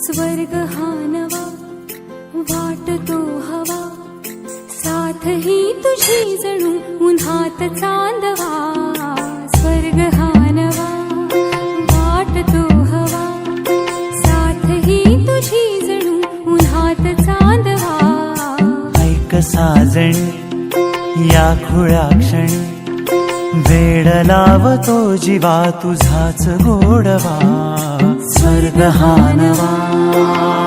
स्वर्ग हा नवा वाटतो हवा, साथ ही तुझी जणू उन्हात चांदवा. स्वर्ग हा नवा वाटतो हवा, साथ ही तुझी जणू उन्हात चांदवा. ऐक साजणी या खुळ्या क्षणी, वेड लावतो जीवा तुझाच गोडवा. स्वर्ग हा नवा.